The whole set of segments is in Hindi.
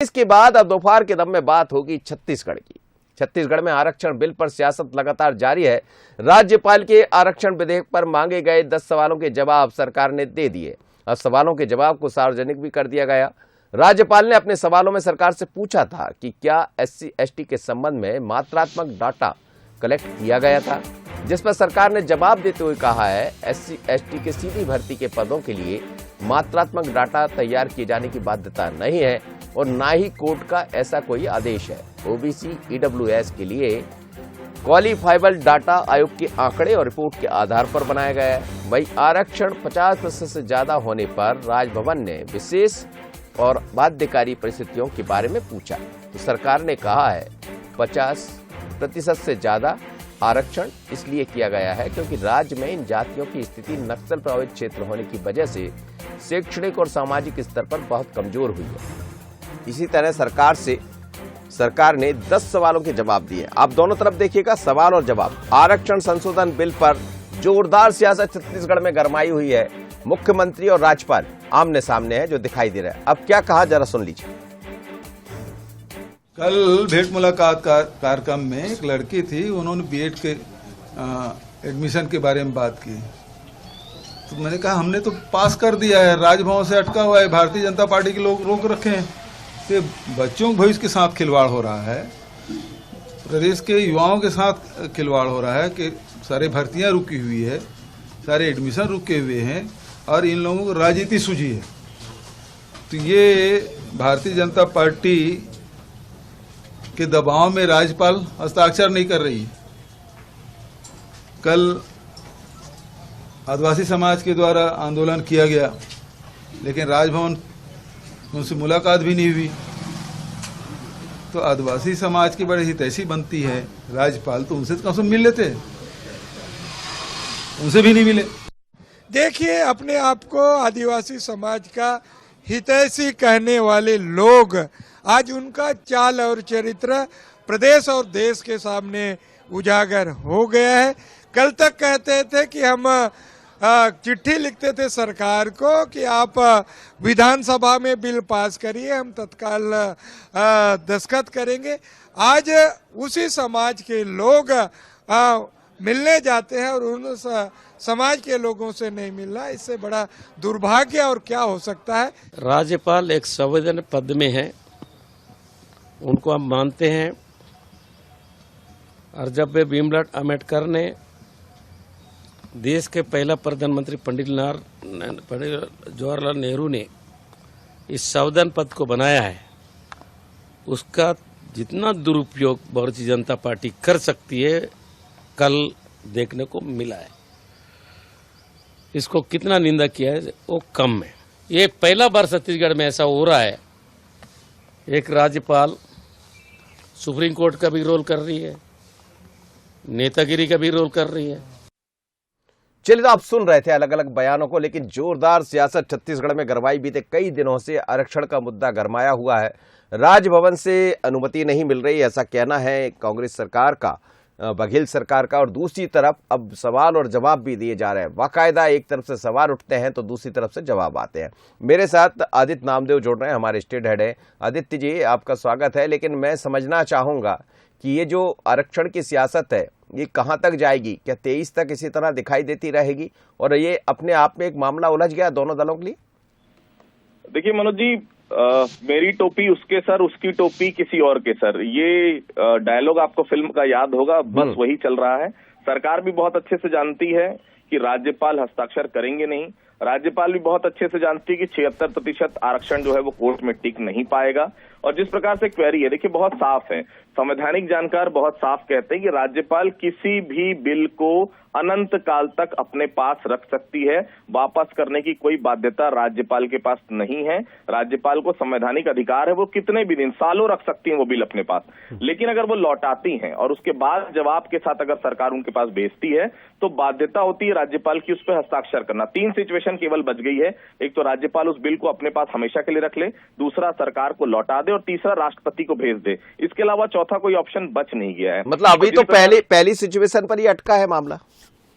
इसके बाद अब दोपहर के दम में बात होगी छत्तीसगढ़ की। छत्तीसगढ़ में आरक्षण बिल पर सियासत लगातार जारी है। राज्यपाल के आरक्षण विधेयक पर मांगे गए 10 सवालों के जवाब सरकार ने दे दिए। अब सवालों के जवाब को सार्वजनिक भी कर दिया गया। राज्यपाल ने अपने सवालों में सरकार से पूछा था कि क्या SC/ST के संबंध में मात्रात्मक डाटा कलेक्ट किया गया था, जिस पर सरकार ने जवाब देते हुए कहा है SC/ST के सीधी भर्ती के पदों के लिए मात्रात्मक डाटा तैयार किए जाने की बाध्यता नहीं है और ना ही कोर्ट का ऐसा कोई आदेश है। OBC EWS के लिए क्वालिफाइबल डाटा आयोग के आंकड़े और रिपोर्ट के आधार पर बनाया गया है। वही आरक्षण 50% से ज्यादा होने पर राजभवन ने विशेष और बाध्यकारी परिस्थितियों के बारे में पूछा तो सरकार ने कहा है 50% से ज्यादा आरक्षण इसलिए किया गया है क्योंकि राज्य में इन जातियों की स्थिति नक्सल प्रभावित क्षेत्र होने की वजह से शैक्षणिक और सामाजिक स्तर पर बहुत कमजोर हुई है। इसी तरह सरकार ने 10 सवालों के जवाब दिए। आप दोनों तरफ देखिएगा, सवाल और जवाब। आरक्षण संशोधन बिल पर जोरदार सियासत छत्तीसगढ़ में गरमाई हुई है। मुख्यमंत्री और राज्यपाल आमने सामने है जो दिखाई दे रहा है। अब क्या कहा जरा सुन लीजिए। कल भेंट मुलाकात कार्यक्रम में एक लड़की थी, उन्होंने बीएड के एडमिशन के बारे में बात की तो मैंने कहा हमने तो पास कर दिया है, राजभवन से अटका हुआ है, भारतीय जनता पार्टी के लोग रोक रखे हैं। तो बच्चों के भविष्य के साथ खिलवाड़ हो रहा है, प्रदेश के युवाओं के साथ खिलवाड़ हो रहा है कि सारे भर्तियां रुकी हुई है, सारे एडमिशन रुके हुए हैं और इन लोगों को राजनीति सूझी है। तो ये भारतीय जनता पार्टी के दबाव में राज्यपाल हस्ताक्षर नहीं कर रही है। कल आदिवासी समाज के द्वारा आंदोलन किया गया लेकिन राजभवन उनसे मुलाकात भी नहीं हुई। तो आदिवासी समाज की बड़ी हितैषी बनती है राज्यपाल, तो उनसे कम से कम मिल लेते, उनसे भी नहीं मिले। देखिए, अपने आप को आदिवासी समाज का हितैषी कहने वाले लोग आज उनका चाल और चरित्र प्रदेश और देश के सामने उजागर हो गया है। कल तक कहते थे कि हम चिट्ठी लिखते थे सरकार को कि आप विधानसभा में बिल पास करिए, हम तत्काल दस्तखत करेंगे। आज उसी समाज के लोग मिलने जाते हैं और उन समाज के लोगों से नहीं मिल रहा। इससे बड़ा दुर्भाग्य और क्या हो सकता है। राज्यपाल एक संवेदन पद में है, उनको हम मानते हैं। और जब वे भीमराव अम्बेडकर ने देश के पहला प्रधानमंत्री पंडित जवाहरलाल नेहरू ने इस संविधान पद को बनाया है, उसका जितना दुरुपयोग भारतीय जनता पार्टी कर सकती है कल देखने को मिला है। इसको कितना निंदा किया है वो कम है। ये पहला बार छत्तीसगढ़ में ऐसा हो रहा है। एक राज्यपाल सुप्रीम कोर्ट का भी रोल कर रही है, नेतागिरी का भी रोल कर रही है। चलिए, तो आप सुन रहे थे अलग अलग बयानों को, लेकिन जोरदार सियासत छत्तीसगढ़ में गरमाई। बीते कई दिनों से आरक्षण का मुद्दा गरमाया हुआ है। राजभवन से अनुमति नहीं मिल रही, ऐसा कहना है कांग्रेस सरकार का, बघेल सरकार का। और दूसरी तरफ अब सवाल और जवाब भी दिए जा रहे हैं। बाकायदा एक तरफ से सवाल उठते हैं तो दूसरी तरफ से जवाब आते हैं। मेरे साथ आदित्य नामदेव जुड़ रहे हैं, हमारे स्टेट हेड है। आदित्य जी, आपका स्वागत है। लेकिन मैं समझना चाहूंगा कि ये जो आरक्षण की सियासत है ये कहां तक जाएगी? क्या 23 तक इसी तरह दिखाई देती रहेगी और ये अपने आप में एक मामला उलझ गया दोनों दलों के लिए? देखिए मनोज जी, मेरी टोपी उसके सर, उसकी टोपी किसी और के सर, ये डायलॉग आपको फिल्म का याद होगा, बस वही चल रहा है। सरकार भी बहुत अच्छे से जानती है कि राज्यपाल हस्ताक्षर करेंगे नहीं। राज्यपाल भी बहुत अच्छे से जानती है कि 76% आरक्षण जो है वो कोर्ट में टिक नहीं पाएगा। और जिस प्रकार से क्वेरी है, देखिए बहुत साफ है, संवैधानिक जानकार बहुत साफ कहते हैं कि राज्यपाल किसी भी बिल को अनंत काल तक अपने पास रख सकती है, वापस करने की कोई बाध्यता राज्यपाल के पास नहीं है। राज्यपाल को संवैधानिक अधिकार है, वो कितने भी दिन, सालों रख सकती हैं वो बिल अपने पास। लेकिन अगर वो लौटाती हैं और उसके बाद जवाब के साथ अगर सरकार उनके पास भेजती है तो बाध्यता होती है राज्यपाल की उस पर हस्ताक्षर करना। 3 सिचुएशन केवल बच गई है। एक तो राज्यपाल उस बिल को अपने पास हमेशा के लिए रख ले, दूसरा सरकार को लौटा दे और तीसरा राष्ट्रपति को भेज दे। इसके अलावा चौथा कोई ऑप्शन बच नहीं गया है। मतलब अभी तो पहली सिचुएशन पर ही अटका है मामला।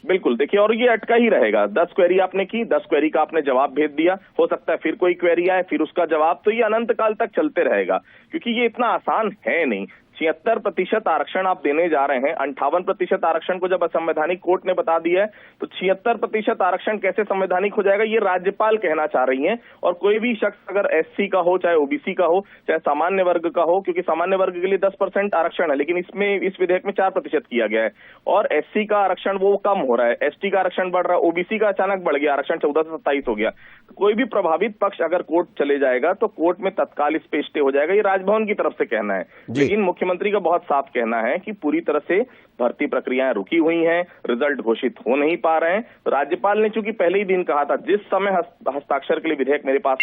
बिल्कुल, देखिए, और ये अटका ही रहेगा। 10 क्वेरी आपने की, 10 क्वेरी का आपने जवाब भेज दिया, हो सकता है फिर कोई क्वेरी आए, फिर उसका जवाब, तो ये अनंत काल तक चलते रहेगा, क्योंकि ये इतना आसान है नहीं। 76% आरक्षण आप देने जा रहे हैं, 58% आरक्षण को जब असंवैधानिक कोर्ट ने बता दिया है, तो 76% आरक्षण कैसे संवैधानिक हो जाएगा, ये राज्यपाल कहना चाह रही हैं। और कोई भी शख्स अगर एससी का हो, चाहे ओबीसी का हो, चाहे सामान्य वर्ग का हो, क्योंकि सामान्य वर्ग के लिए 10% आरक्षण है, लेकिन इसमें इस विधेयक में 4% किया गया है, और एससी का आरक्षण वो कम हो रहा है, एसटी का आरक्षण बढ़ रहा है, ओबीसी का अचानक बढ़ गया, आरक्षण 14 से 27 हो गया। कोई भी प्रभावित पक्ष अगर कोर्ट चले जाएगा तो कोर्ट में तत्काल इस पे स्टे हो जाएगा, ये राजभवन की तरफ से कहना है। लेकिन मुख्यमंत्री का बहुत साफ कहना है कि पूरी तरह से भर्ती प्रक्रियाएं रुकी हुई हैं, रिजल्ट घोषित हो नहीं पा रहे हैं। राज्यपाल ने चूंकि पहले ही दिन कहा था, जिस समय हस्ताक्षर के लिए विधेयक मेरे पास,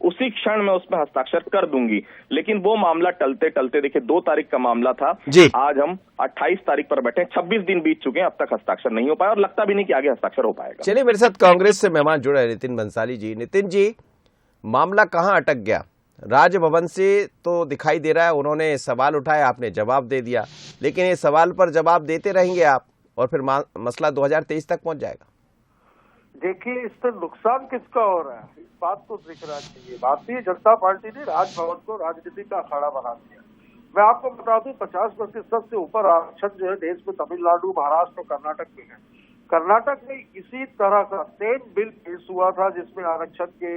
उसी क्षण में उसमें हस्ताक्षर कर दूंगी, लेकिन वो मामला टलते टलते, देखिए 2 तारीख का मामला था, आज हम 28 तारीख पर बैठे, 26 दिन बीत चुके हैं, अब तक हस्ताक्षर नहीं हो पाया और लगता भी नहीं कि आगे हस्ताक्षर हो पाएगा। चलिए, मेरे साथ कांग्रेस से मेहमान जुड़े हैं नितिन बंसाली जी। नितिन जी, मामला कहां अटक गया? राजभवन से तो दिखाई दे रहा है उन्होंने सवाल उठाए, आपने जवाब दे दिया, लेकिन ये सवाल पर जवाब देते रहेंगे आप और फिर मसला 2023 तक पहुंच जाएगा। देखिए, इससे नुकसान किसका हो रहा है, इस बात को दिखना चाहिए। भारतीय जनता पार्टी ने राजभवन को राजनीति का अखाड़ा बना दिया। मैं आपको बता दूं, 50% से ऊपर आरक्षण जो है देश में तमिलनाडु, महाराष्ट्र और कर्नाटक में है। कर्नाटक में इसी तरह का सेम बिल पेश हुआ था, जिसमें आरक्षण के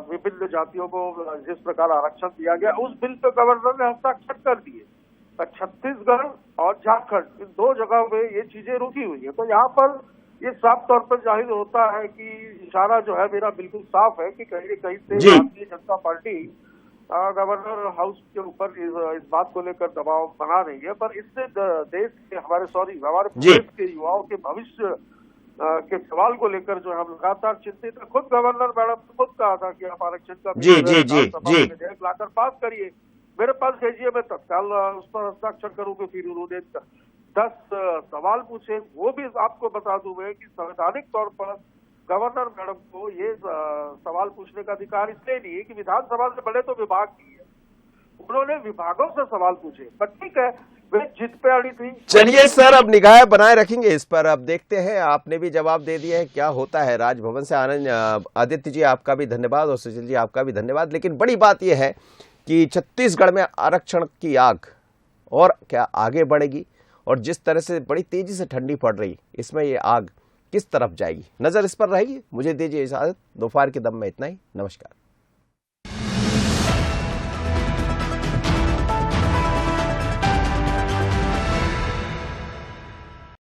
विभिन्न जातियों को जिस प्रकार आरक्षण दिया गया, उस बिल पे गवर्नर ने हस्ताक्षर कर दिए। छत्तीसगढ़ और झारखंड, इन 2 जगह में ये चीजें रुकी हुई है। तो यहाँ पर ये साफ तौर पर जाहिर होता है कि इशारा जो है मेरा बिल्कुल साफ है कि कहीं न कहीं से Bharatiya Janata party governor house के ऊपर इस बात को लेकर दबाव बना रही है। पर इससे देश के हमारे प्रदेश के युवाओं के भविष्य के सवाल को लेकर जो हम लगातार चिंतित है। खुद गवर्नर मैडम ने खुद कहा था कि आप आरक्षण का विधेयक लाकर पास करिए, मेरे पास भेजिए, मैं तत्काल उस पर हस्ताक्षर करूंगी। फिर उन्होंने 10 सवाल पूछे, वो भी आपको बता दूं मैं कि संवैधानिक तौर पर गवर्नर मैडम को ये सवाल पूछने का अधिकार इसलिए नहीं है कि विधानसभा से बड़े तो विभाग की है, उन्होंने विभागों से सवाल पूछे, पर ठीक है, वे जित पे अड़ी थी। चलिए सर, अब निगाह बनाए रखेंगे इस पर, अब देखते हैं, आपने भी जवाब दे दिया है, क्या होता है। राजभवन से आदित्य जी आपका भी धन्यवाद और सुशील जी आपका भी धन्यवाद। लेकिन बड़ी बात यह है कि छत्तीसगढ़ में आरक्षण की आग और क्या आगे बढ़ेगी, और जिस तरह से बड़ी तेजी से ठंडी पड़ रही, इसमें ये आग किस तरफ जाएगी, नजर इस पर रहेगी। मुझे दीजिए इजाजत, दोपहर के दम में इतना ही, नमस्कार।